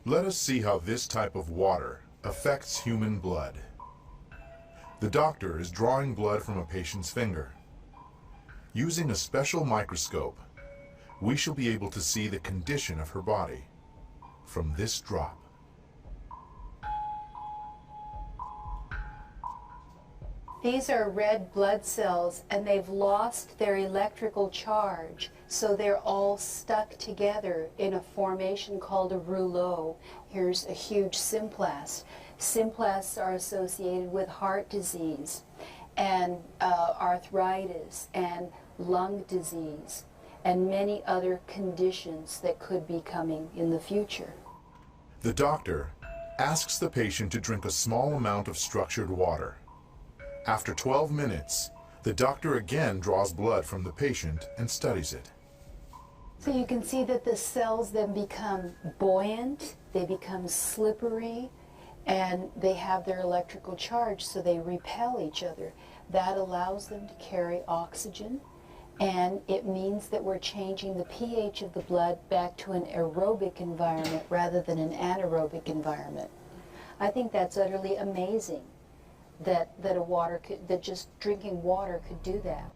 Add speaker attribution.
Speaker 1: Let us see how this type of water affects human blood. The doctor is drawing blood from a patient's finger. Using a special microscope, we shall be able to see the condition of her body from this drop.
Speaker 2: These are red blood cells, and they've lost their electrical charge, so they're all stuck together in a formation called a rouleau. Here's a huge symplast. Symplasts are associated with heart disease and arthritis and lung disease and many other conditions that could be coming in the future.
Speaker 1: The doctor asks the patient to drink a small amount of structured water. After 12 minutes, the doctor again draws blood from the patient and studies it.
Speaker 2: So you can see that the cells then become buoyant, they become slippery, and they have their electrical charge, so they repel each other. That allows them to carry oxygen, and it means that we're changing the pH of the blood back to an aerobic environment rather than an anaerobic environment. I think that's utterly amazing that just drinking water could do that.